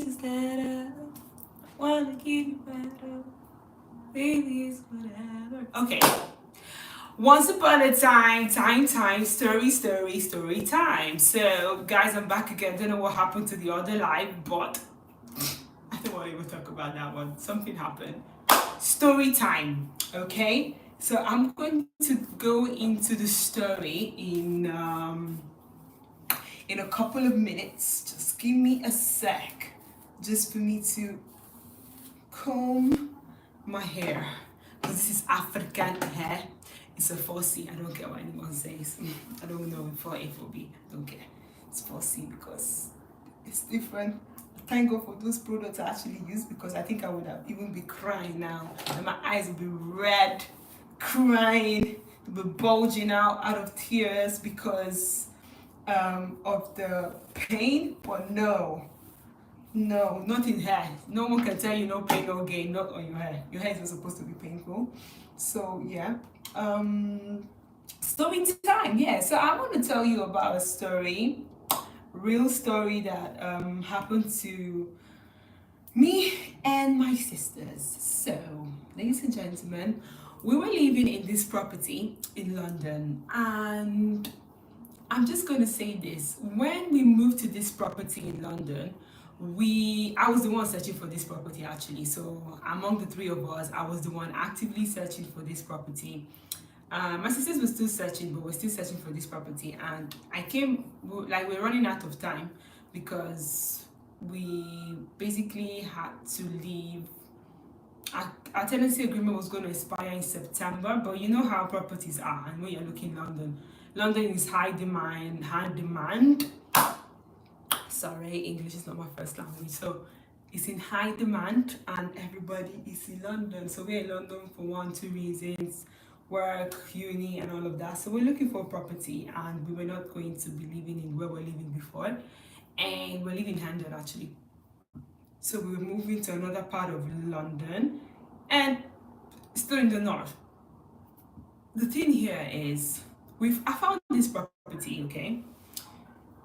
just let up. Wanna give you better. Baby, it's whatever. Okay. Once upon a time, story time. So, guys, I'm back again. Don't know what happened to the other live, but I don't want to even talk about that one. Something happened. Story time. Okay. So I'm going to go into the story in a couple of minutes. Just give me a sec, just for me to comb my hair, because this is African hair. It's a 4C. I don't care what anyone says. I don't know for it will be. I don't care. It's 4C because it's different. Thank God for those products I actually use, because I think I would have even be crying now, and my eyes would be red, crying, be bulging out of tears because of the pain. But no, not in hair. No one can tell you no pain, no gain, not on your hair. Your hair is not supposed to be painful. So yeah. Story time. Yeah, so I want to tell you about a story, real story that happened to me and my sisters. So, ladies and gentlemen, we were living in this property in London, and I'm just going to say this. When we moved to this property in London, I was the one searching for this property actually. So among the three of us, I was the one actively searching for this property. My sisters were still searching, but we're still searching for this property. And we're running out of time because we basically had to leave. Our tenancy agreement was going to expire in September, but you know how properties are, and when you're looking London is high demand. Sorry, English is not my first language. So it's in high demand and everybody is in London. So we're in London for 1-2 reasons: work, uni, and all of that. So we're looking for a property, and we were not going to be living in where we're living before. And we're living in Hendon actually. So we were moving to another part of London and still in the north. The thing here is, I found this property, okay?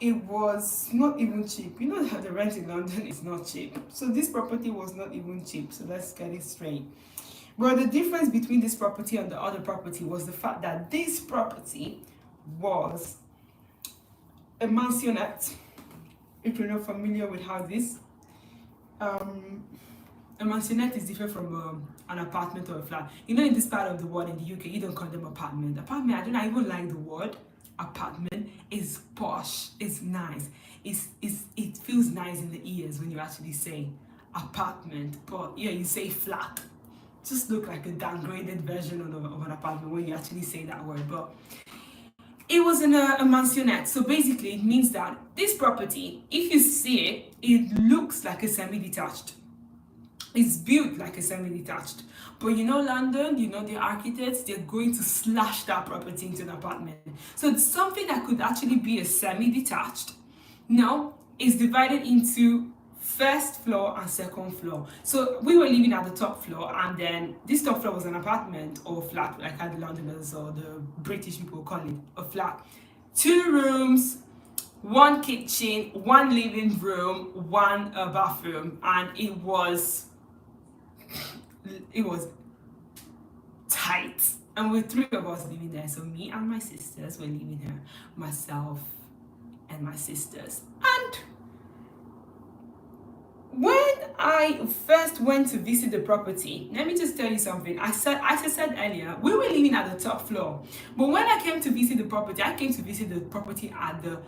It was not even cheap. You know that the rent in London is not cheap. So this property was not even cheap. So let's get it straight. Well, the difference between this property and the other property was the fact that this property was a mansionette. If you're not familiar with how this, a mansionette is different from an apartment or a flat. You know, in this part of the world, in the UK, you don't call them apartment. Apartment, I don't even like the word. Apartment is posh, it's nice, it feels nice in the ears when you actually say apartment. But yeah, you say flat, just look like a downgraded version of an apartment when you actually say that word. But it was in a mansionette. So basically it means that this property, if you see it, it looks like a semi-detached. It's built like a semi-detached. But you know London, you know the architects, they're going to slash that property into an apartment. So it's something that could actually be a semi-detached. Now, it's divided into first floor and second floor. So we were living at the top floor, and then this top floor was an apartment or flat, like how the Londoners or the British people call it, a flat. 2 rooms, 1 kitchen, 1 living room, 1 bathroom, and it was tight. And with 3 of us living there, so me and my sisters were living here, myself and my sisters. And when I first went to visit the property, let me just tell you something. As I said earlier, we were living at the top floor, but when I came to visit the property, I came to visit the property at the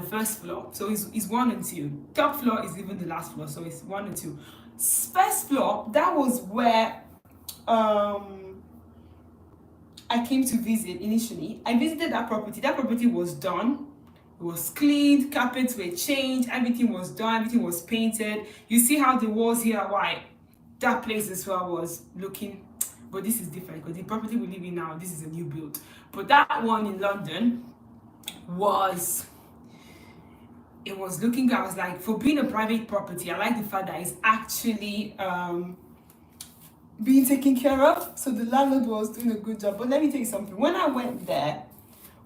first floor. So it's 1 and 2. Top floor is even the last floor, so it's 1 and 2. First floor, that was where I came to visit initially. I visited that property. That property was done. It was cleaned, carpets were changed, everything was done, everything was painted. You see how the walls here are white. That place is where I was looking, but this is different because the property we live in now, this is a new build. But that one in London it was looking good. I was like, for being a private property, I like the fact that it's actually being taken care of. So the landlord was doing a good job. But let me tell you something. When I went there,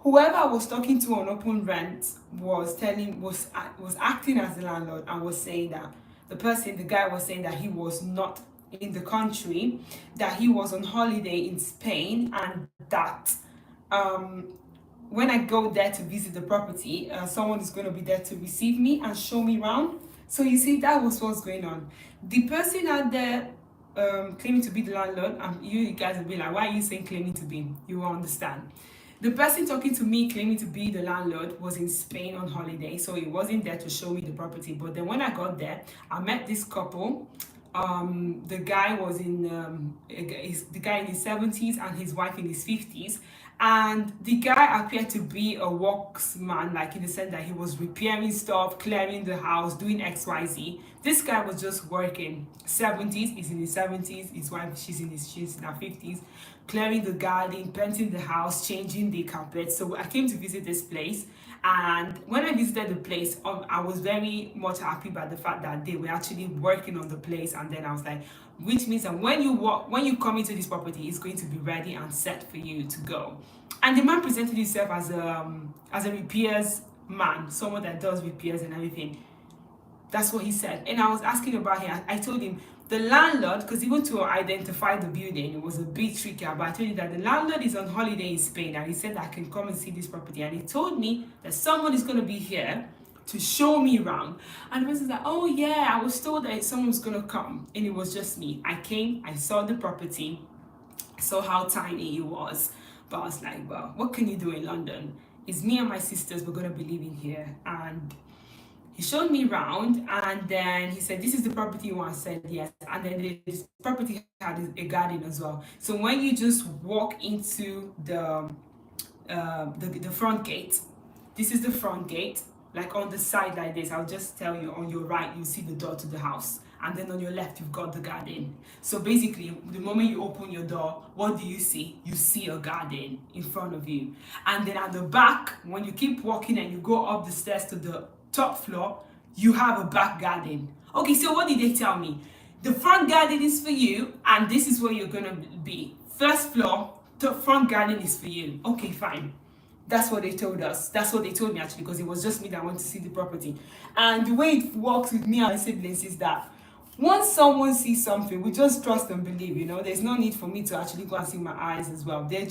whoever I was talking to on open rent was acting as the landlord and was saying that the guy was saying that he was not in the country, that he was on holiday in Spain, and that um when I go there to visit the property, someone is going to be there to receive me and show me around. So you see, that was what's going on. The person out there claiming to be the landlord, and you guys will be like, why are you saying claiming to be? You will understand. The person talking to me claiming to be the landlord was in Spain on holiday, so he wasn't there to show me the property. But then when I got there, I met this couple. The guy was the guy in his 70s and his wife in his 50s, and the guy appeared to be a worksman, like in the sense that he was repairing stuff, clearing the house, doing XYZ. This guy was just working. 70s, he's in his 70s, his wife, she's in her 50s, clearing the garden, painting the house, changing the carpet. So I came to visit this place, and when I visited the place, I was very much happy by the fact that they were actually working on the place. And then I was like, which means that when you come into this property, it's going to be ready and set for you to go. And the man presented himself as a repairs man, someone that does repairs and everything. That's what he said. And I was asking about him. I told him the landlord, because even to identify the building, it was a bit tricky. But I told him that the landlord is on holiday in Spain, and he said that I can come and see this property. And he told me that someone is going to be here to show me around. And the person's like, oh yeah, I was told that someone was going to come, and it was just me. I came, I saw the property, I saw how tiny it was. But I was like, well, what can you do in London? It's me and my sisters, we're going to be living here. And he showed me around, and then he said, this is the property you want. I said yes. And then this property had a garden as well. So when you just walk into the front gate, this is the front gate, like on the side like this. I'll just tell you, on your right you see the door to the house, and then on your left you've got the garden. So basically, the moment you open your door, what do you see? You see a garden in front of you. And then at the back, when you keep walking and you go up the stairs to the top floor, you have a back garden. Okay, so what did they tell me? The front garden is for you, and this is where you're gonna be. First floor, the front garden is for you. Okay, fine. That's what they told us. That's what they told me, actually, because it was just me that went to see the property. And the way it works with me and my siblings is that once someone sees something, we just trust and believe, you know. There's no need for me to actually go and see my eyes as well. They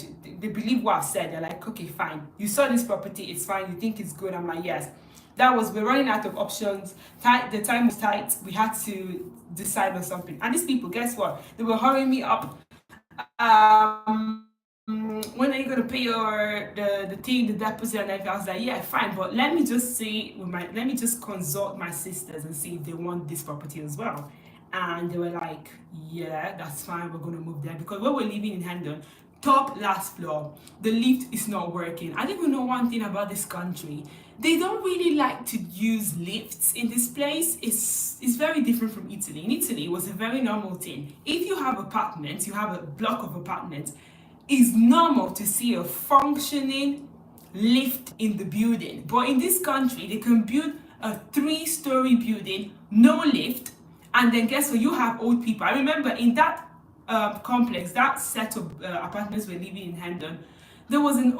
believe what I've said. They're like, okay, fine. You saw this property, it's fine. You think it's good? I'm like, yes. We're running out of options. The time was tight. We had to decide on something. And these people, guess what? They were hurrying me up. When are you gonna pay the deposit and everything? I was like, yeah, fine, but let me just consult my sisters and see if they want this property as well. And they were like, yeah, that's fine, we're gonna move there, because where we're living in Hendon, top last floor, the lift is not working. I didn't even know one thing about this country. They don't really like to use lifts in this place. It's very different from Italy. In Italy, it was a very normal thing. If you have apartments, you have a block of apartments, it's normal to see a functioning lift in the building. But in this country, they can build a 3-story building, no lift, and then guess what? You have old people. I remember in that complex, that set of apartments we're living in Hendon, there was an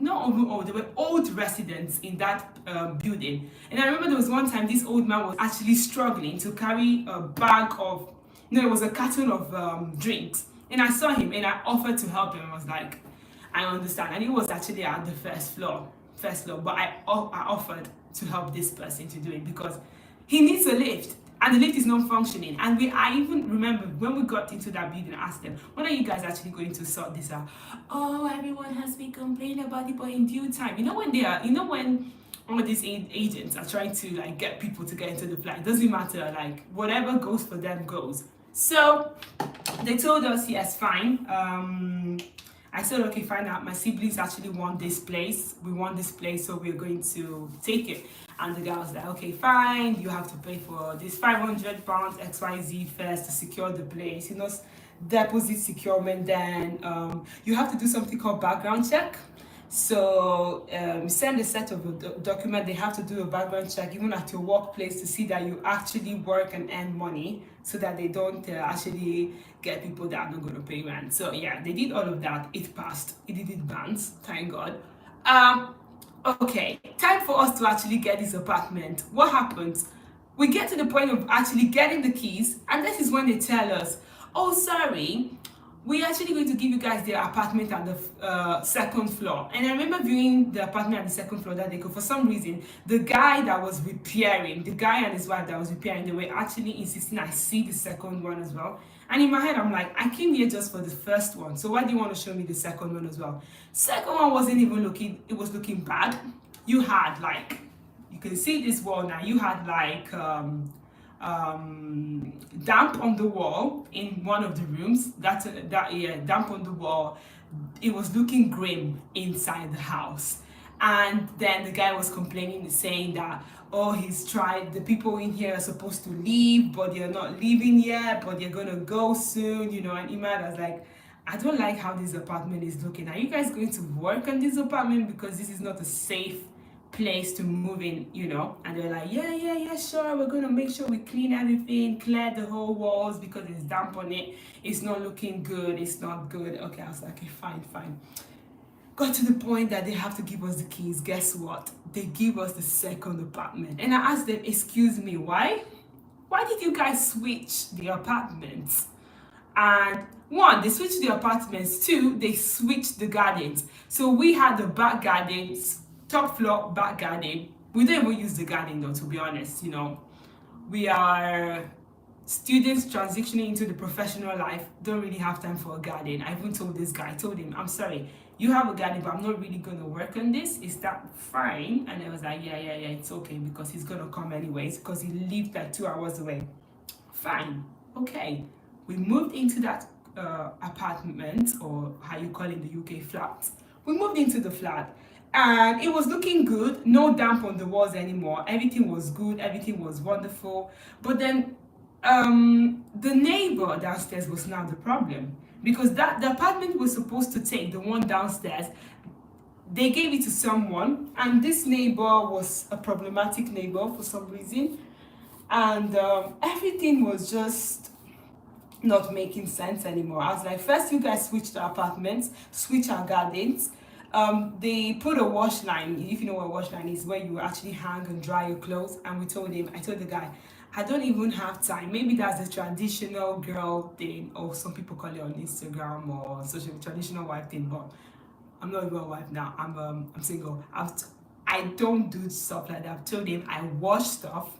there were old residents in that building. And I remember there was one time this old man was actually struggling to carry a bag of, no, it was a carton of drinks. And I saw him and I offered to help him. I was like, I understand. And he was actually at the first floor, but I offered to help this person to do it because he needs a lift and the lift is not functioning. And I even remember when we got into that building, I asked them, when are you guys actually going to sort this out? Oh, everyone has been complaining about it, but in due time. You know when all these agents are trying to like get people to get into the flat, it doesn't matter, like whatever goes for them goes. So they told us, yes, fine. I said, okay, fine. My siblings actually want this place. We want this place, so we're going to take it. And the guy was like, okay, fine. You have to pay for this £500 XYZ first to secure the place. You know, deposit securement. Then you have to do something called background check. So send a set of document. They have to do a background check even at your workplace to see that you actually work and earn money, so that they don't actually get people that are not going to pay rent. So yeah, they did all of that. It passed. It didn't bounce, thank God. Okay, time for us to actually get this apartment. What happens? We get to the point of actually getting the keys, and this is when they tell us, oh sorry, we're actually going to give you guys the apartment at the second floor. And I remember viewing the apartment at the second floor that day, because for some reason the guy that was repairing, the guy and his wife that was repairing, they were actually insisting I see the second one as well. And in my head I'm like, I came here just for the first one, so why do you want to show me the second one as well? Second one wasn't even looking, it was looking bad. You had like, you can see this wall now, you had like damp on the wall in one of the rooms. Damp on the wall. It was looking grim inside the house. And then the guy was complaining, saying that, oh, he's tried, the people in here are supposed to leave, but they're not leaving yet, but they're gonna go soon, you know. And Imad was like, I don't like how this apartment is looking. Are you guys going to work on this apartment? Because this is not a safe place to move in, you know. And they're like, yeah, sure, we're gonna make sure we clean everything, clear the whole walls because it's damp on it, it's not looking good, it's not good. Okay, I was like, okay, fine. Got to the point that they have to give us the keys. Guess what? They give us the second apartment. And I asked them, excuse me, why did you guys switch the apartments? And one, they switched the apartments. Two, they switched the gardens. So we had the back gardens, top floor, back garden. We don't even use the garden though, to be honest, you know. We are students transitioning into the professional life, don't really have time for a garden. I even told this guy, I told him, I'm sorry, you have a garden, but I'm not really going to work on this. Is that fine? And I was like, yeah, it's okay, because he's going to come anyways, because he lived like 2 hours away. Fine, okay. We moved into that apartment, or how you call it in the UK, flat. We moved into the flat. And it was looking good, no damp on the walls anymore. Everything was good, everything was wonderful. But then the neighbor downstairs was now the problem, because the apartment was supposed to take, the one downstairs, they gave it to someone, and this neighbor was a problematic neighbor for some reason, and everything was just not making sense anymore. I was like, first you guys switch the apartments, switch our gardens. They put a wash line. If you know what a wash line is, where you actually hang and dry your clothes. And I told the guy, I don't even have time. Maybe that's a traditional girl thing, or some people call it on Instagram or social traditional wife thing. But I'm not even a wife now. I'm single. I don't do stuff like that. I've told him I wash stuff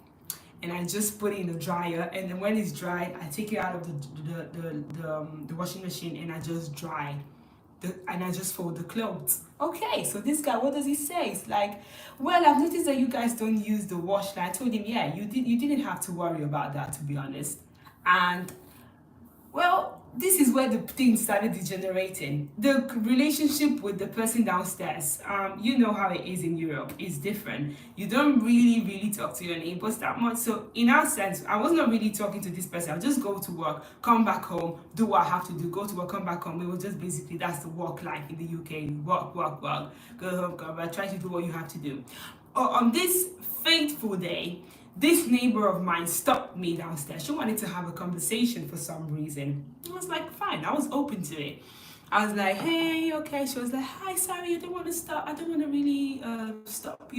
and I just put it in the dryer, and then when it's dry, I take it out of the washing machine and I just dry. And I just fold the clothes. Okay, so this guy, what does he say? It's like, well, I've noticed that you guys don't use the wash line. I told him, yeah, you didn't have to worry about that, to be honest. And well, this is where the thing started degenerating. The relationship with the person downstairs, you know how it is in Europe, is different. You don't really talk to your neighbors that much. So in our sense, I was not really talking to this person. I'll just go to work, come back home, do what I have to do, go to work, come back home. It was just basically, that's the work life in the UK. Work, go home, come back, try to do what you have to do. On this fateful day, this neighbor of mine stopped me downstairs. She wanted to have a conversation for some reason. I was like, fine, I was open to it. I was like, hey, okay. She was like, hi, sorry, I don't want to stop. I don't want to really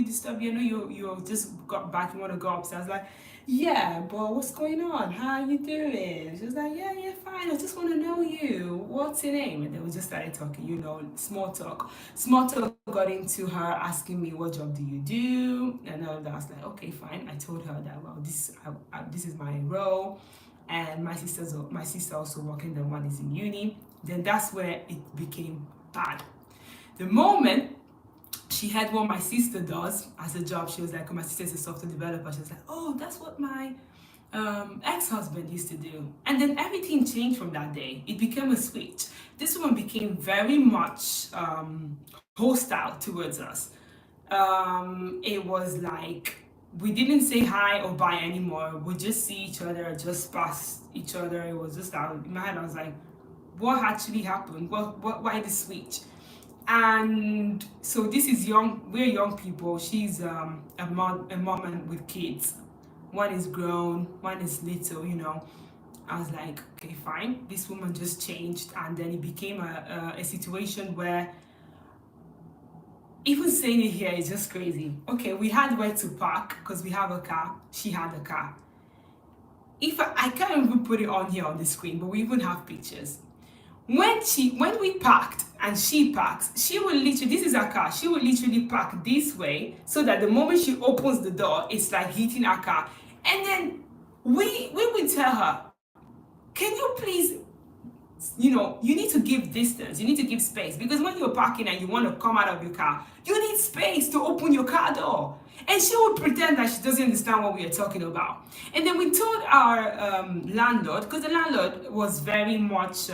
disturb you. I know you just got back, you want to go upstairs. I was like, yeah, but what's going on? How are you doing? She was like, yeah, fine. I just want to know you. What's your name? And then we just started talking, you know, small talk. Small talk got into her asking me, what job do you do? And I was like, okay, fine. I told her that, well, this is my role. And my sister also working, the one is in uni. Then that's where it became bad. The moment she heard what my sister does as a job, she was like, oh, my sister is a software developer. She was like, oh, that's what my ex-husband used to do. And then everything changed from that day. It became a switch. This one became very much hostile towards us. It was like, we didn't say hi or bye anymore. We just see each other, just pass each other. It was just out in my head. I was like, what actually happened? Why the switch? And so this is young, we're young people. She's a mom and with kids. One is grown, one is little, you know. I was like, okay, fine. This woman just changed, and then it became a situation where even saying it here is just crazy. Okay, we had where to park because we have a car. She had a car. If I can't even put it on here on the screen, but we even have pictures. When we parked and she parks, she will literally, this is her car, she will literally park this way so that the moment she opens the door, it's like hitting her car. And then we would tell her, can you please, you know, you need to give distance, you need to give space, because when you're parking and you want to come out of your car, you need space to open your car door. And she would pretend that she doesn't understand what we are talking about. And then we told our landlord, because the landlord was very much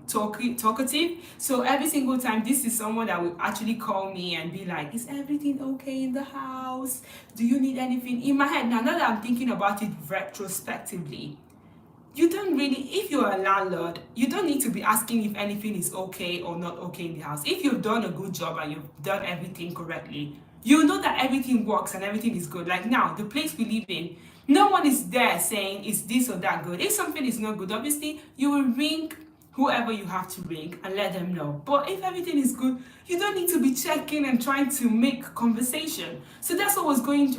talkative. So every single time, this is someone that would actually call me and be like, is everything okay in the house? Do you need anything? In my head, now that I'm thinking about it retrospectively, you don't really, if you're a landlord, you don't need to be asking if anything is okay or not okay in the house. If you've done a good job and you've done everything correctly, you know that everything works and everything is good. Like now, the place we live in, no one is there saying is this or that good. If something is not good, obviously you will ring whoever you have to ring and let them know. But if everything is good, you don't need to be checking and trying to make conversation. So that's what we're going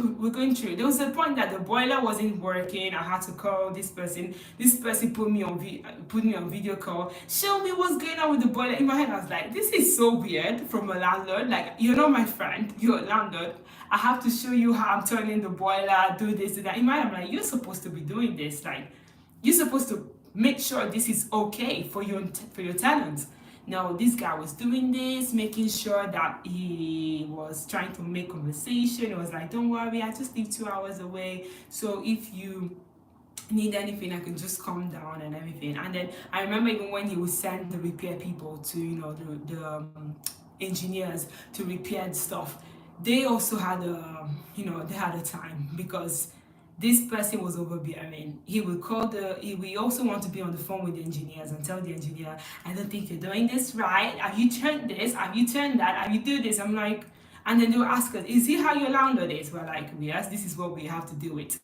through. There was a point that the boiler wasn't working. I had to call this person. This person put me on video call. Show me what's going on with the boiler. In my head, I was like, this is so weird from a landlord. Like, you're not my friend. You're a landlord. I have to show you how I'm turning the boiler, do this, do that. In my head, I'm like, you're supposed to be doing this. Like, you're supposed to make sure this is okay for your tenants. Now, this guy was doing this, making sure that he was trying to make conversation. He was like, don't worry, I just live 2 hours away. So if you need anything, I can just come down and everything. And then I remember even when he would send the repair people to, you know, the engineers to repair the stuff, they also had they had a time, because this person was overbearing. He would call we also want to be on the phone with the engineers and tell the engineer, I don't think you're doing this right. Have you turned this? Have you turned that? Have you do this? I'm like, and then they will ask us, is he how your landlord is? We're like, yes, this is what we have to do with.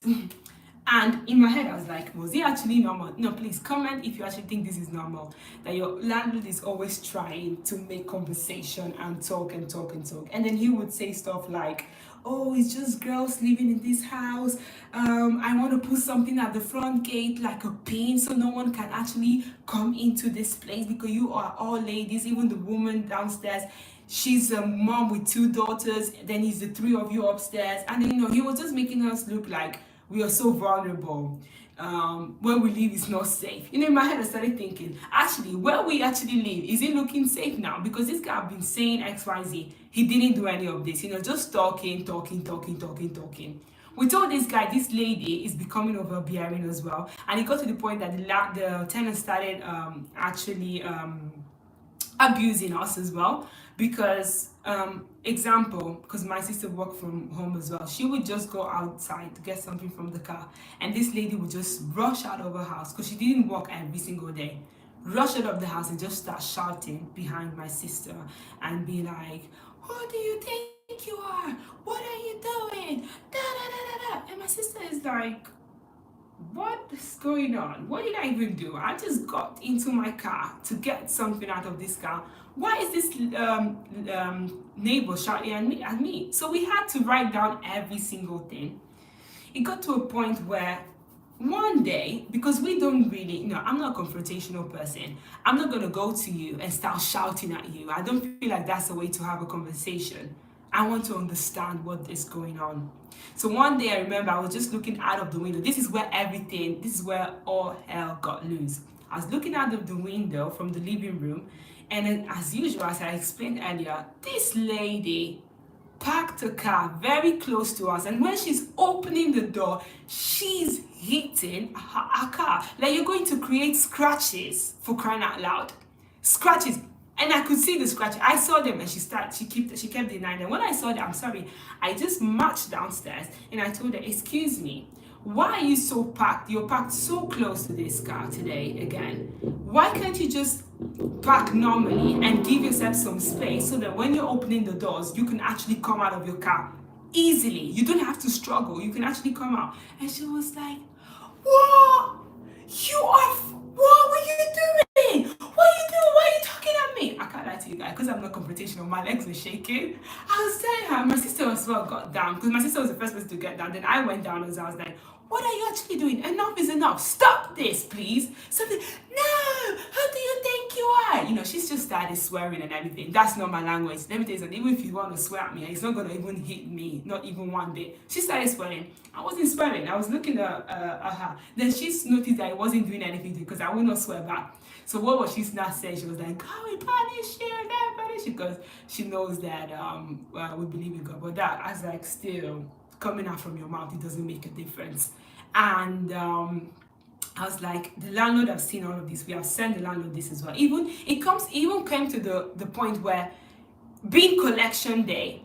And in my head, I was like, was he actually normal? No, please comment if you actually think this is normal. That your landlord is always trying to make conversation and talk and talk and talk. And then he would say stuff like, oh, it's just girls living in this house. I want to put something at the front gate, like a pin, so no one can actually come into this place, because you are all ladies. Even the woman downstairs, she's a mom with 2 daughters. Then he's the 3 of you upstairs. And then, you know, he was just making us look like we are so vulnerable. Where we live is not safe. You know, in my head I started thinking, actually, where we actually live, is it looking safe now? Because this guy have been saying XYZ. He didn't do any of this, you know, just talking. We told this guy, this lady is becoming overbearing as well. And it got to the point that the tenant started abusing us as well. Because example, because my sister worked from home as well, she would just go outside to get something from the car, and this lady would just rush out of her house, because she didn't work every single day, rush out of the house and just start shouting behind my sister and be like, who do you think you are? What are you doing? Da, da, da, da, da. And my sister is like, what is going on? What did I even do? I just got into my car to get something out of this car. Why is this neighbor shouting at me? So we had to write down every single thing. It got to a point where one day, because we don't really, you know, I'm not a confrontational person. I'm not going to go to you and start shouting at you. I don't feel like that's a way to have a conversation. I want to understand what is going on. So one day I remember I was just looking out of the window. This is where all hell got loose. I was looking out of the window from the living room, and then, as usual, as I explained earlier, this lady parked a car very close to us, and when she's opening the door, she's hitting her car. Like, you're going to create scratches, for crying out loud. Scratches. And I could see the scratch. I saw them, and she kept denying them. When I saw them, I'm sorry, I just marched downstairs and I told her, excuse me, why are you so packed? You're parked so close to this car today again. why can't you just park normally and give yourself some space so that when you're opening the doors, you can actually come out of your car easily. You don't have to struggle. You can actually come out. And she was like, what? What were you doing? What are you doing? Why are you talking at me? I can't lie to you guys, because I'm not confrontational. My legs were shaking. I was telling her, my sister as well got down, because my sister was the first person to get down. Then I went down as I was like, what are you actually doing? Enough is enough. Stop this, please. Something, no, who do you think you are? You know, she's just started swearing and everything. That's not my language. Let me tell you something, even if you want to swear at me, it's not going to even hit me, not even one bit. She started swearing. I wasn't swearing. I was looking at her. Then she noticed that I wasn't doing anything because I will not swear back. So what was she not saying? She was like, God, we punish you, God, punish you, because she knows that we believe in God. But that, I was like, still, coming out from your mouth, it doesn't make a difference. And I was like, the landlord have seen all of this. We have sent the landlord this as well. Even came to the point where, being collection day,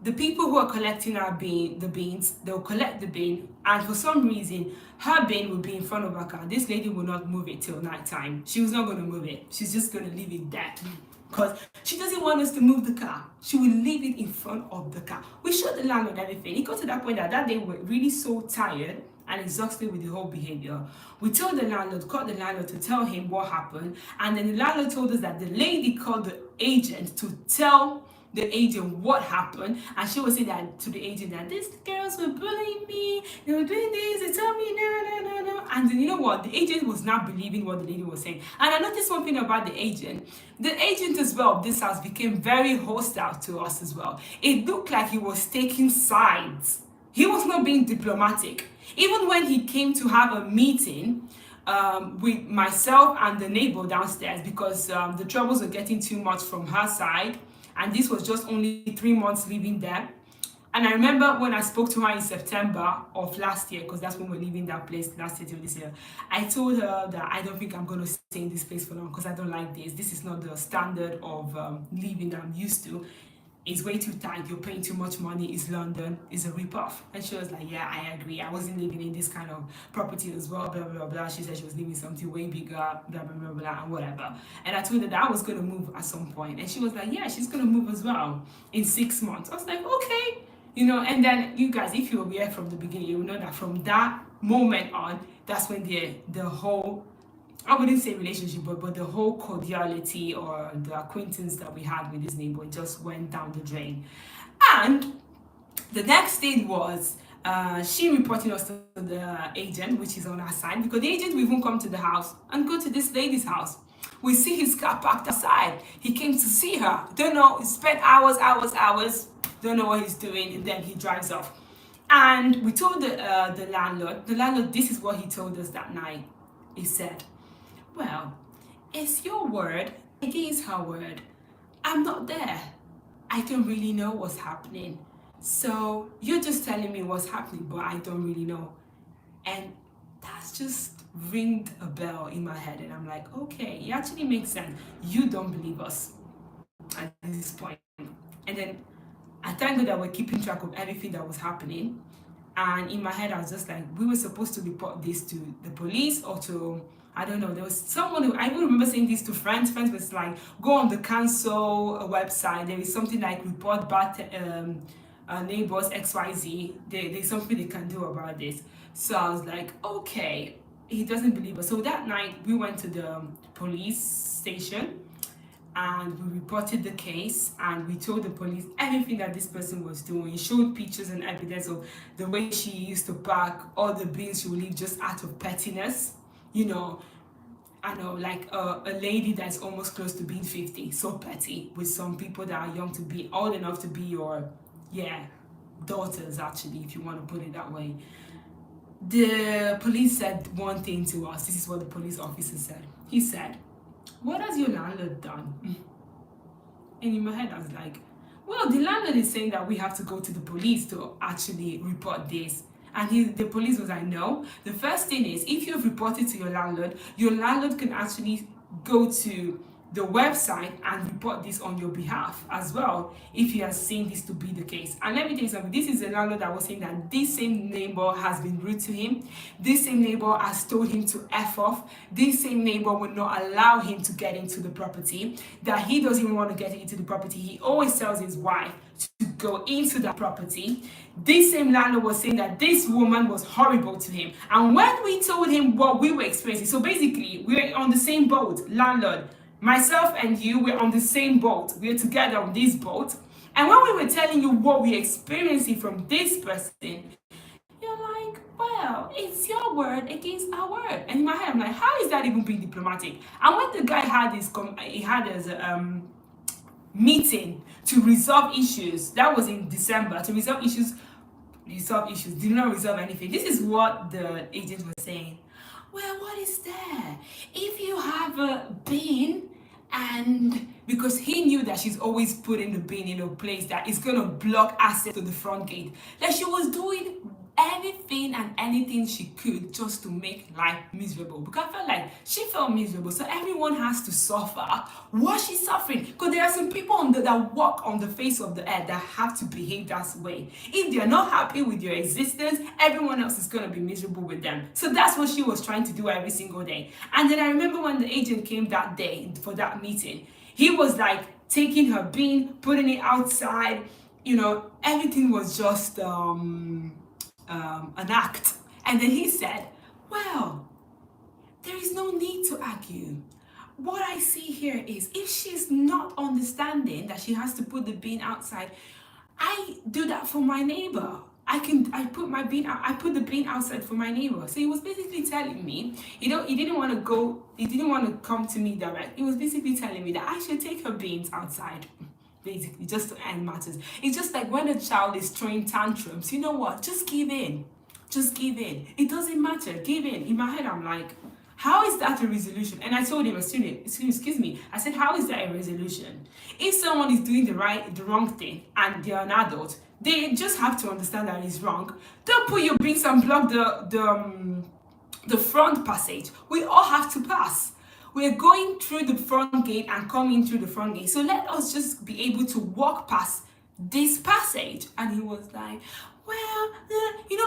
the people who are collecting the beans, they'll collect the bean, and for some reason, her bin will be in front of her car. This lady will not move it till night time. She was not going to move it. She's just going to leave it there, because she doesn't want us to move the car. She will leave it in front of the car. We showed the landlord everything. It got to that point that day we were really so tired and exhausted with the whole behavior. We told the landlord, called the landlord to tell him what happened, and then the landlord told us that the lady called the agent to tell the agent what happened, and she was saying that to the agent that these girls were bullying me, they were doing this, they told me no, and then you know what, the agent was not believing what the lady was saying. And I noticed one thing about the agent as well of this house became very hostile to us as well. It looked like he was taking sides. He was not being diplomatic. Even when he came to have a meeting with myself and the neighbor downstairs, because the troubles were getting too much from her side, and this was just only 3 months living there. And I remember when I spoke to her in September of last year, because that's when we're leaving that place last year till this year, I told her that I don't think I'm going to stay in this place for long because I don't like this. This is not the standard of living that I'm used to. It's way too tight, you're paying too much money, it's London, it's a rip-off. And she was like, yeah, I agree, I wasn't living in this kind of property as well, blah, blah, blah. She said she was living something way bigger, blah, blah, blah, blah, and whatever. And I told her that I was going to move at some point. And she was like, yeah, she's going to move as well in 6 months. I was like, okay. You know, and then you guys, if you were here from the beginning, you will know that from that moment on, that's when the whole, I wouldn't say relationship, but the whole cordiality or the acquaintance that we had with this neighbor just went down the drain. And the next thing was she reporting us to the agent, which is on our side, because the agent will even come to the house and go to this lady's house. We see his car parked outside. He came to see her. Don't know, he spent hours, don't know what he's doing, and then he drives off. And we told the landlord, this is what he told us that night. He said, well, it's your word against her word. I'm not there. I don't really know what's happening. So you're just telling me what's happening, but I don't really know. And that's just ringed a bell in my head. And I'm like, okay, it actually makes sense. You don't believe us at this point. And then I thank God that we're keeping track of everything that was happening. And in my head, I was just like, we were supposed to report this to the police or to, I don't know, there was someone who, I even remember saying this to friends. Friends was like, go on the council website. There is something like report bad neighbors XYZ. There's something they can do about this. So I was like, okay, he doesn't believe us. So that night we went to the police station and we reported the case, and we told the police everything that this person was doing. Showed pictures and evidence of the way she used to park all the bins she would leave just out of pettiness. You know, I know, like a lady that's almost close to being 50, so petty, with some people that are young to be old enough to be your, daughters, actually, if you want to put it that way. The police said one thing to us. This is what the police officer said. He said, what has your landlord done? And in my head, I was like, well, the landlord is saying that we have to go to the police to actually report this. And the police was like, no. The first thing is, if you've reported to your landlord can actually go to the website and report this on your behalf as well if he has seen this to be the case. And let me tell you something, this is a landlord that was saying that this same neighbor has been rude to him, this same neighbor has told him to F off, this same neighbor will not allow him to get into the property, that he doesn't even want to get into the property. He always tells his wife to go into that property. This same landlord was saying that this woman was horrible to him. And when we told him what we were experiencing, so basically we're on the same boat, landlord, myself and you, we're on the same boat. We're together on this boat. And when we were telling you what we're experiencing from this person, you're like, well, it's your word against our word. And in my head, I'm like, how is that even being diplomatic? And when the guy had his meeting to resolve issues, that was in December, to resolve issues, did not resolve anything. This is what the agent was saying. Well, what is there? If you have a bin, and because he knew that she's always putting the bin in a place that is going to block access to the front gate, that she was doing everything and anything she could just to make life miserable, because I felt like she felt miserable, so everyone has to suffer what she's suffering, because there are some people that walk on the face of the earth that have to behave that way. If they're not happy with your existence, everyone else is going to be miserable with them. So that's what she was trying to do every single day. And then I remember when the agent came that day for that meeting, he was like taking her bin, putting it outside, everything was just an act. And then he said, well, there is no need to argue. What I see here is, if she's not understanding that she has to put the bin outside, I do that for my neighbor. I put the bin outside for my neighbor. So he was basically telling me, he didn't want to come to me direct. He was basically telling me that I should take her bins outside, basically, just to end matters. It's just like when a child is throwing tantrums, you know what? Just give in. Just give in. It doesn't matter. Give in. In my head, I'm like, how is that a resolution? And I told him, excuse me, I said, how is that a resolution? If someone is doing the wrong thing and they're an adult, they just have to understand that it's wrong. Don't put your bins and block the front passage. We all have to pass. We're going through the front gate and coming through the front gate. So let us just be able to walk past this passage. And he was like, well,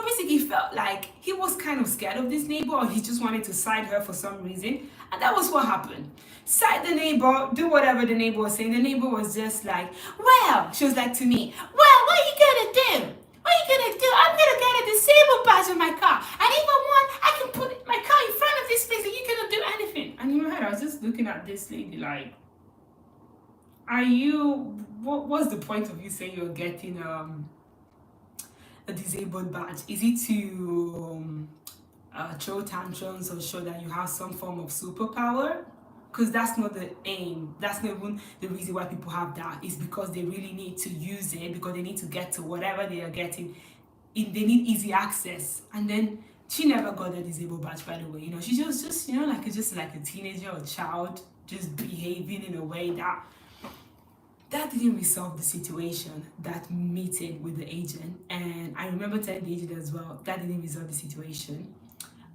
basically felt like he was kind of scared of this neighbor, or he just wanted to side her for some reason. And that was what happened. Side the neighbor, do whatever the neighbor was saying. The neighbor was just like, well, she was like to me, well, what are you gonna do? What are you gonna do? I'm gonna get a disabled badge on my car. And if I want, I can put my car in front of this place and you cannot do anything. And in my head, I was just looking at this lady like, what's the point of you saying you're getting a disabled badge? Is it to throw tantrums or show that you have some form of superpower? Because that's not the aim. That's not even the reason why people have that. It's because they really need to use it, because they need to get to whatever they are getting. They need easy access. And then she never got a disabled badge, by the way. She was just like a teenager or child, just behaving in a way that didn't resolve the situation, that meeting with the agent. And I remember telling the agent as well, that didn't resolve the situation.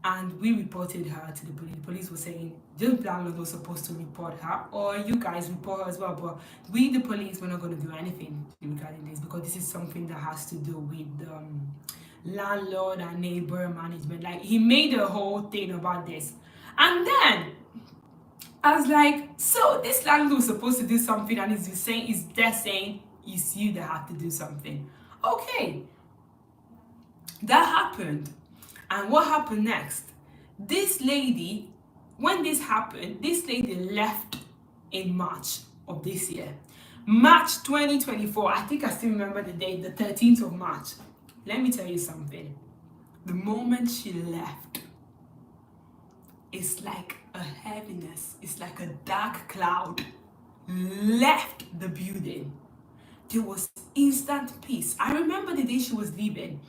And we reported her to the police. The police were saying, the landlord was supposed to report her, or you guys report her as well. But we, the police, we're not going to do anything regarding this, because this is something that has to do with landlord and neighbor management. Like, he made a whole thing about this. And then I was like, so this landlord was supposed to do something, and they're saying it's you that have to do something. Okay, that happened. And what happened next? This lady, when this happened, this lady left in March of this year. March 2024, I think I still remember the date, the 13th of March. Let me tell you something. The moment she left, it's like a heaviness, it's like a dark cloud left the building. There was instant peace. I remember the day she was leaving.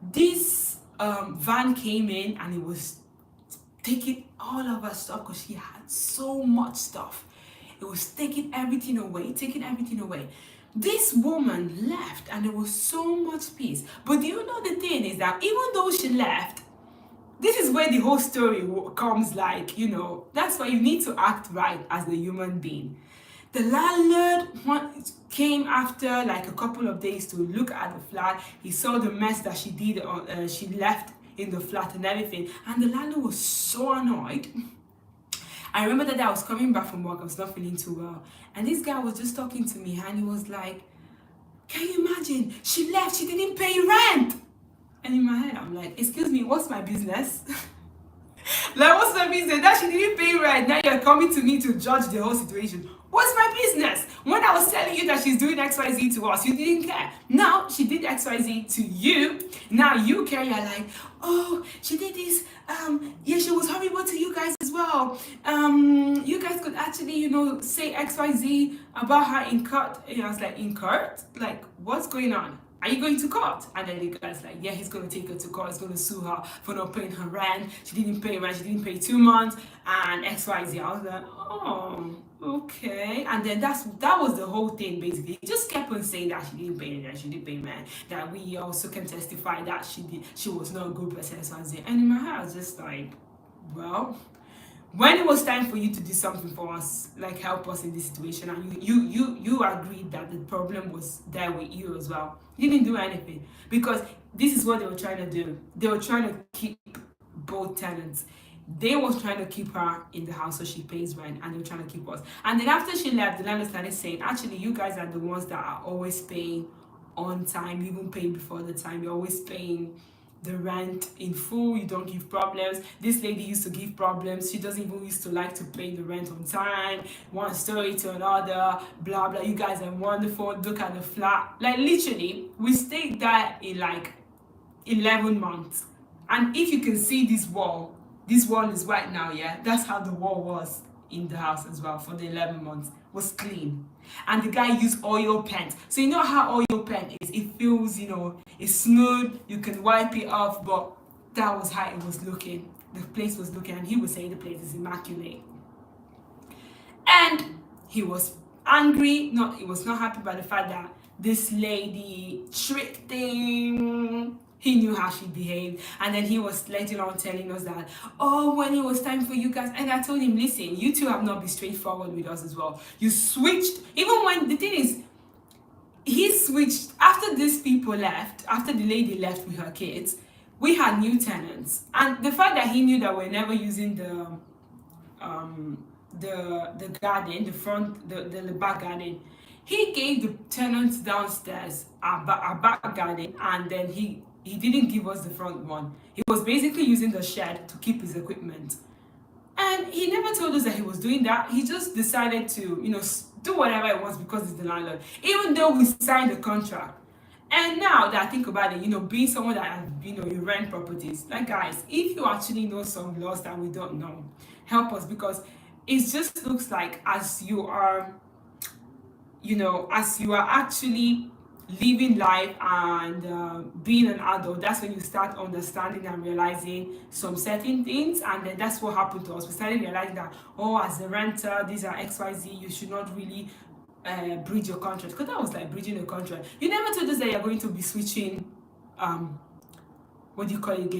This van came in and it was taking all of her stuff, because she had so much stuff. It was taking everything away. This woman left and there was so much peace. But do you know the thing is that even though she left, this is where the whole story comes, like, that's why you need to act right as a human being. The landlord came after like a couple of days to look at the flat. He saw the mess that she left in the flat and everything, and the landlord was so annoyed. I remember that I was coming back from work, I was not feeling too well, and this guy was just talking to me, and he was like, can you imagine, she left, she didn't pay rent. And in my head I'm like, excuse me, what's my business? Like, what's my business? That she didn't pay rent, now you're coming to me to judge the whole situation. What's my business? When I was telling you that she's doing XYZ to us, you didn't care. Now she did XYZ to you. Now you care. You're like, oh, she did this. Yeah, she was horrible to you guys as well. You guys could actually, say XYZ about her in court. And I was like, in court? Like, what's going on? Are you going to court? And then the guy's like, yeah, he's going to take her to court. He's going to sue her for not paying her rent. She didn't pay rent. She didn't pay 2 months and XYZ. I was like, oh, okay. And then that was the whole thing, basically. He just kept on saying that she didn't pay rent, she didn't pay rent, that we also can testify that she was not a good person, XYZ. And in my head, I was just like, well, when it was time for you to do something for us, like help us in this situation, and you agreed that the problem was there with you as well, you didn't do anything, because this is what they were trying to do. They were trying to keep both tenants. They was trying to keep her in the house so she pays rent, and they were trying to keep us. And then after she left, the landlord started saying, actually, you guys are the ones that are always paying on time. You even pay before the time. You're always paying the rent in full. You don't give problems. This lady used to give problems. She doesn't even used to like to pay the rent on time. One story to another, blah blah. You guys are wonderful. Look at the flat. Like, literally, we stayed there in like 11 months. And if you can see this wall is white now, yeah, that's how the wall was in the house as well for the 11 months. Was clean. And the guy used oil paint. So you know how oil paint is? It feels, it's smooth, you can wipe it off, but that was how it was looking. The place was looking, and he was saying the place is immaculate. And he was angry, he was not happy by the fact that this lady tricked him. He knew how she behaved, and then he was later on telling us that, oh, when it was time for you guys, and I told him, listen, you two have not been straightforward with us as well. You switched, even when the thing is, he switched after these people left, after the lady left with her kids. We had new tenants, and the fact that he knew that we're never using the garden, the front, the back garden, he gave the tenants downstairs a back garden, and then he didn't give us the front one. He was basically using the shed to keep his equipment. And he never told us that he was doing that. He just decided to, do whatever he wants because he's the landlord. Even though we signed the contract. And now that I think about it, being someone that, you rent properties. Like, guys, if you actually know some laws that we don't know, help us, because it just looks like as you are actually living life and being an adult, that's when you start understanding and realizing some certain things. And then that's what happened to us. We started realizing that, as a renter, these are XYZ, you should not really breach your contract, because that was like breaching a contract. You never told us that you're going to be switching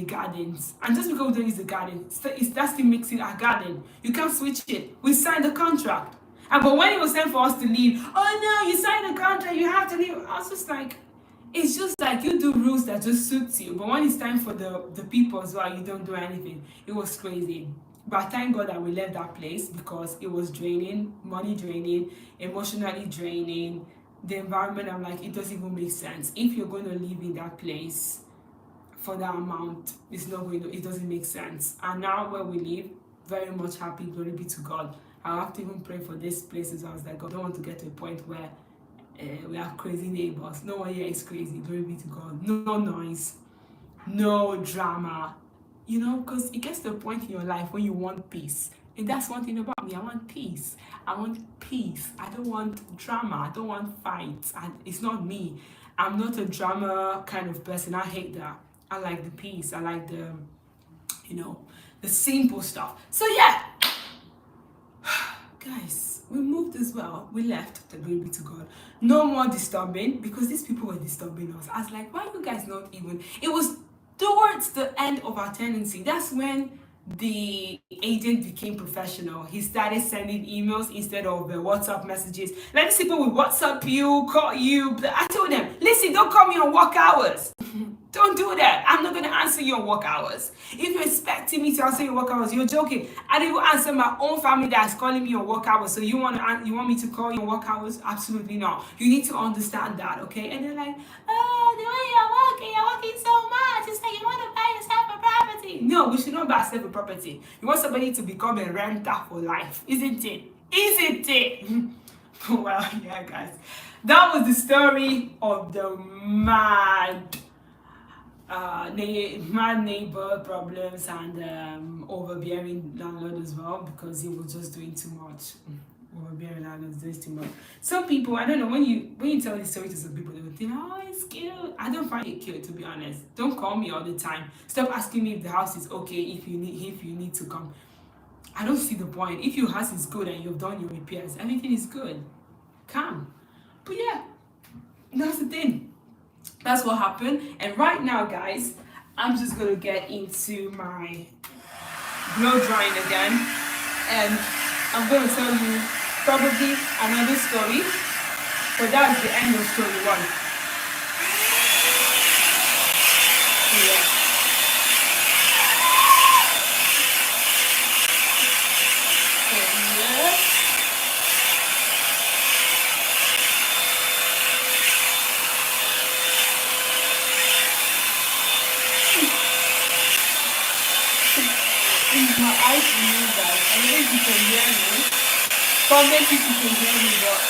gardens, and just because we don't use the garden, that's still makes it a garden. You can't switch it. We signed the contract. But when it was time for us to leave, oh no, you signed a contract, you have to leave. I was just like, it's just like you do rules that just suits you. But when it's time for the people as well, you don't do anything. It was crazy. But thank God that we left that place, because it was draining, money draining, emotionally draining. The environment, I'm like, it doesn't even make sense. If you're going to live in that place for that amount, it doesn't make sense. And now where we live, very much happy, glory be to God. I have to even pray for these places. I was like, God, I don't want to get to a point where we have crazy neighbors. No one here is crazy, glory be to God. No noise, no drama, because it gets to a point in your life when you want peace. And that's one thing about me. I want peace. I don't want drama. I don't want fights. And it's not me. I'm not a drama kind of person. I hate that. I like the peace. I like the simple stuff. So yeah. Guys, we moved as well. We left, the glory be to God. No more disturbing, because these people were disturbing us. I was like, why you guys not even? It was Towards the end of our tenancy, that's when the agent became professional. He started sending emails instead of WhatsApp messages. Like these people will WhatsApp you, call you. I told them, listen, don't call me on work hours. Don't do that. I'm not gonna answer your work hours. If you're expecting me to answer your work hours, you're joking. I didn't even answer my own family that's calling me on work hours. So you want me to call you on work hours? Absolutely not. You need to understand that, okay? And they're like, oh, the way you're working so much. It's like you want to buy yourself a property. No, we should not buy ourselves a property. You want somebody to become a renter for life, isn't it? Isn't it? Well, yeah, guys. That was the story of the mad neighbor problems and overbearing landlord as well, because he was just doing too much. Overbearing landlord doing too much. Some people, I don't know, when you tell this story to some people, they will think, oh, it's cute. I don't find it cute, to be honest. Don't call me all the time. Stop asking me if the house is okay, if you need to come. I don't see the point. If your house is good and you've done your repairs, everything is good. Come. But yeah, that's the thing. That's what happened. And right now, guys, I'm just gonna get into my blow drying again, and I'm gonna tell you probably another story, but that's the end of story one. Yeah. My eyes to you guys. I don't know if you can hear me. Comment if you can hear me, but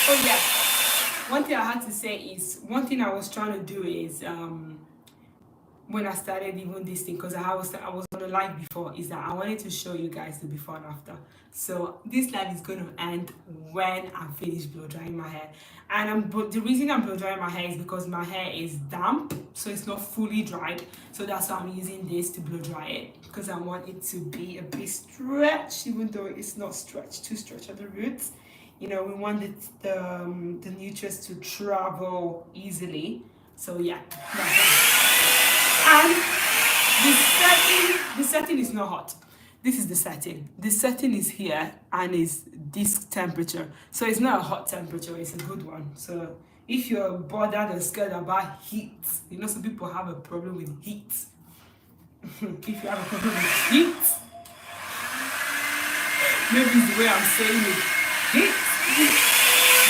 oh yeah. One thing I had to say is, one thing I was trying to do is when I started even this thing, because I was on a live before, is that I wanted to show you guys the before and after. So this live is going to end when I finish blow drying my hair. And the reason I'm blow drying my hair is because my hair is damp, so it's not fully dried. So that's why I'm using this to blow dry it, because I want it to be a bit stretched, even though it's not stretched, too stretched at the roots. You know, we want the nutrients to travel easily. So yeah, that's it. And the setting is not hot. This is the setting. The setting is here and is this temperature. So it's not a hot temperature, it's a good one. So if you're bothered and scared about heat, you know, some people have a problem with heat. If you have a problem with heat, maybe it's the way I'm saying it. Heat.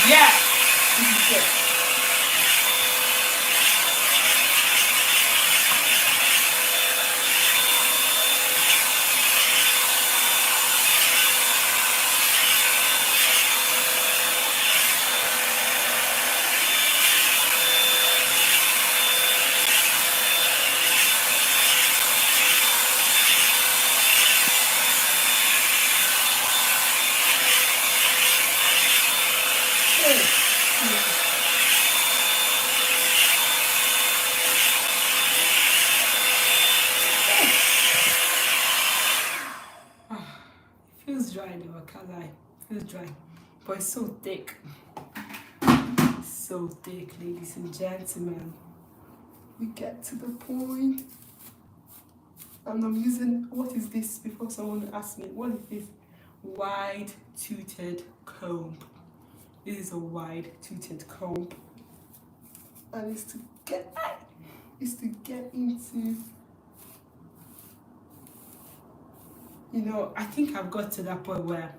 Yeah, this is it. Feels dry though, I can't lie. Feels dry. But it's so thick. So thick, ladies and gentlemen. We get to the point. And I'm using, what is this? Before someone asks me, what is this? Wide toothed comb. This is a wide toothed comb. And it's to get into, you know, I think I've got to that point where,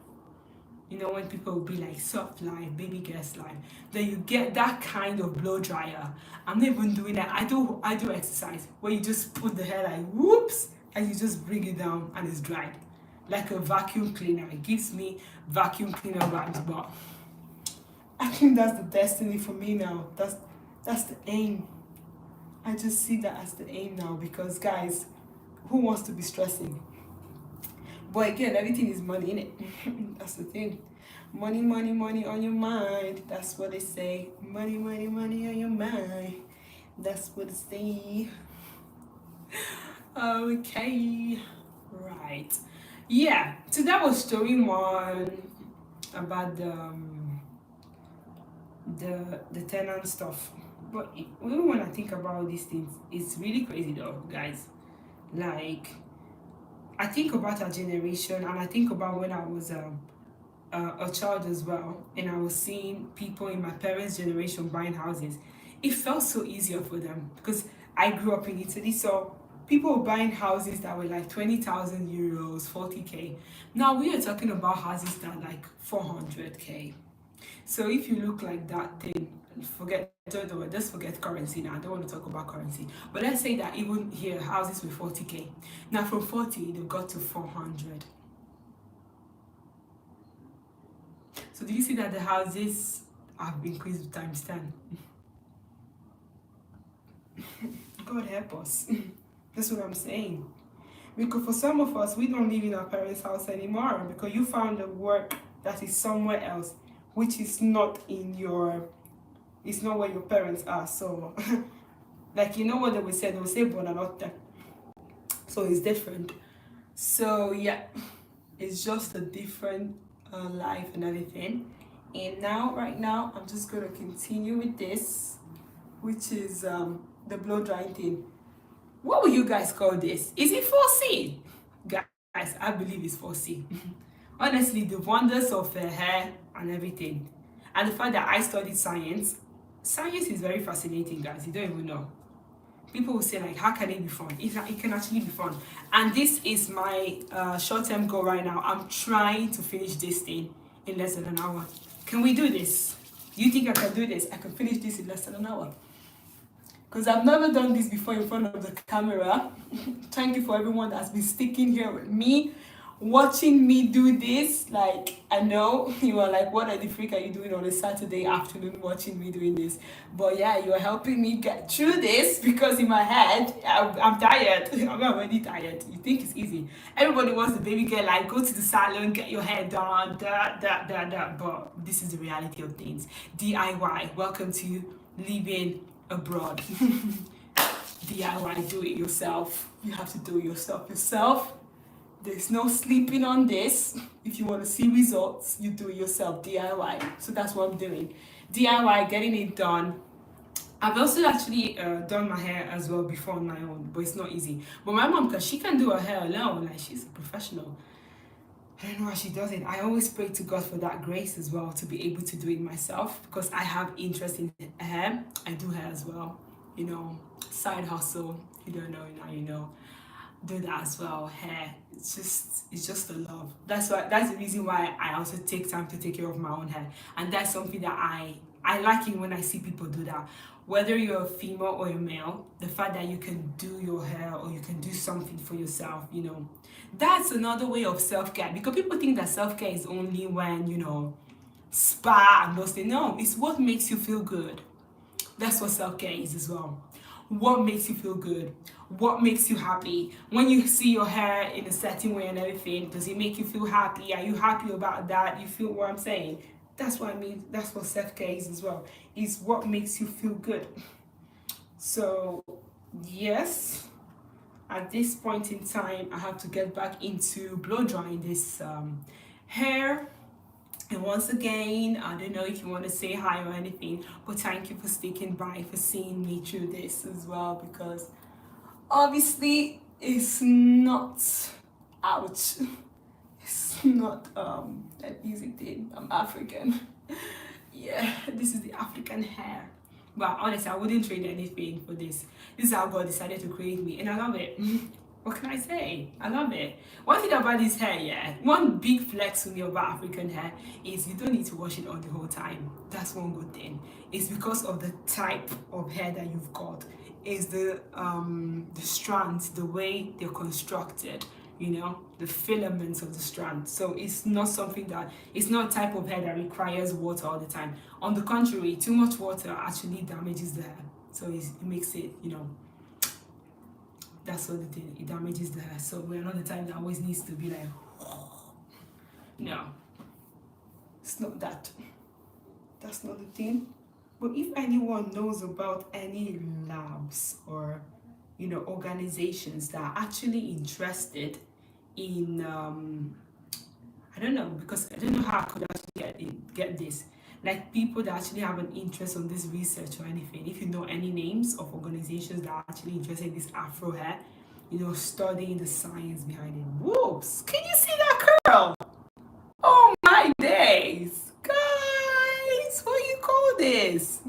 you know, when people will be like soft life, baby girls life, then you get that kind of blow dryer. I'm not even doing that. I do exercise where you just put the hair like whoops and you just bring it down and it's dried. Like a vacuum cleaner. It gives me vacuum cleaner vibes, but I think that's the destiny for me now. That's the aim. I just see that as the aim now, because guys, who wants to be stressing? But again, everything is money, innit? That's the thing. Money, money, money on your mind. That's what they say. Money, money, money on your mind. That's what they say. Okay. Right. Yeah, so that was story one about the tenant stuff. But even when I think about these things, it's really crazy though, guys. Like, I think about our generation, and I think about when I was a child as well, and I was seeing people in my parents' generation buying houses. It felt so easier for them because I grew up in Italy, so people were buying houses that were like 20,000 euros, 40k. Now we are talking about houses that are like 400k. So if you look like that thing, forget don't just forget currency now. I don't want to talk about currency. But let's say that even here houses with 40k. Now from 40 they've got to 400. So do you see that the houses have increased times 10? God help us. That's what I'm saying. Because for some of us, we don't live in our parents' house anymore because you found a work that is somewhere else, which is not in your, it's not where your parents are. So, like, you know what they will say buonanotte. So it's different. So, yeah, it's just a different life and everything. And now, right now, I'm just going to continue with this, which is the blow drying thing. What would you guys call this? Is it 4C? Guys, I believe it's 4C. Honestly, the wonders of hair and everything. And the fact that I studied science. Science is very fascinating, guys. You don't even know. People will say, like, how can it be fun? It can actually be fun. And this is my short-term goal right now. I'm trying to finish this thing in less than an hour. Can we do this? Do you think I can do this? I can finish this in less than an hour. Because I've never done this before in front of the camera. Thank you for everyone that's been sticking here with me, watching me do this. Like, I know you are like, what the freak are you doing on a Saturday afternoon watching me doing this? But yeah, you're helping me get through this because in my head, I'm tired. I'm already tired. You think it's easy. Everybody wants the baby girl, like, go to the salon, get your hair done, da. But this is the reality of things. DIY. Welcome to living abroad. DIY, do it yourself. You have to do it yourself. There's no sleeping on this. If you want to see results, you do it yourself. DIY. So that's what I'm doing. DIY, getting it done. I've also actually done my hair as well before on my own, but it's not easy. But my mom, because she can do her hair alone, like she's a professional. I don't know how she does it. I always pray to God for that grace as well to be able to do it myself because I have interest in hair. I do hair as well, you know, side hustle. You don't know now, you know. Do that as well. Hair. It's just a love. That's the reason why I also take time to take care of my own hair. And that's something that I like it when I see people do that. Whether you're a female or a male, the fact that you can do your hair or you can do something for yourself, you know, that's another way of self-care. Because people think that self-care is only when, you know, spa and those things. No, it's what makes you feel good. That's what self-care is as well. What makes you feel good? What makes you happy? When you see your hair in a certain way and everything, does it make you feel happy? Are you happy about that? You feel what I'm saying? That's what I mean. That's what self-care is as well. Is what makes you feel good. So, yes, at this point in time, I have to get back into blow drying this hair. And once again, I don't know if you want to say hi or anything, but thank you for sticking by, for seeing me through this as well, because obviously it's not, ouch, it's not an easy thing. I'm African. Yeah, this is the African hair. But honestly, I wouldn't trade anything for this. This is how God decided to create me, and I love it. What can I say? I love it. One thing about this hair, yeah, one big flex with me about African hair is you don't need to wash it all the whole time. That's one good thing. It's because of the type of hair that you've got. It's the strands, the way they're constructed, you know, the filaments of the strand. So it's not something that, it's not a type of hair that requires water all the time. On the contrary, too much water actually damages the hair. So it makes it, you know, that's all the thing, it damages the hair. So we're not the type that always needs to be like, no, it's not that. That's not the thing. But if anyone knows about any labs or, you know, organizations that are actually interested in I don't know, because I don't know how I could actually get this. Like people that actually have an interest on this research or anything. If you know any names of organizations that are actually interested in this Afro hair, studying the science behind it. Whoops! Can you see that curl? Oh my days, guys! What do you call this?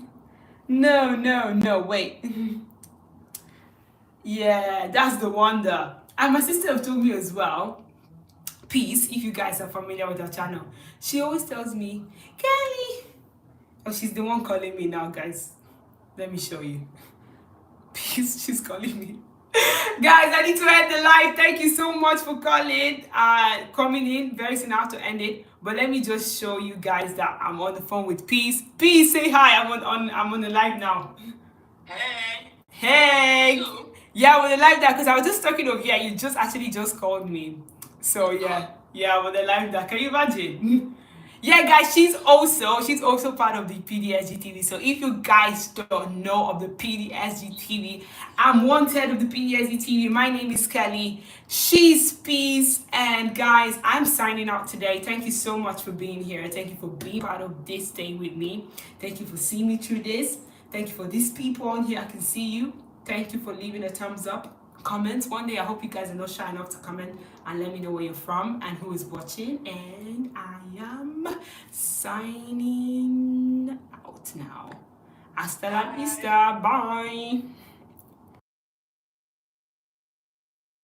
No, no, no. Wait. Yeah, that's the wonder. And my sister have told me as well. Peace, if you guys are familiar with her channel, she always tells me, Kelly. Oh, she's the one calling me now, guys. Let me show you. Peace, she's calling me. Guys, I need to end the live. Thank you so much for coming in. Very soon I have to end it. But let me just show you guys that I'm on the phone with Peace. Peace, say hi. I'm on the live now. Hey. Hey. Hello. Yeah, I'm on the live now because I was just talking over here. You just called me. So yeah, I'm on the live now. Can you imagine? Yeah, guys, she's also part of the PDSG TV. So if you guys don't know of the PDSG TV, I'm one third of the PDSG TV. My name is Kelly. She's Peace. And guys, I'm signing out today. Thank you so much for being here. Thank you for being part of this day with me. Thank you for seeing me through this. Thank you for these people on here. I can see you. Thank you for leaving a thumbs up. Comments one day. I hope you guys are not shy enough to comment and let me know where you're from and who is watching. And I am signing out now. Hasta la vista. Bye.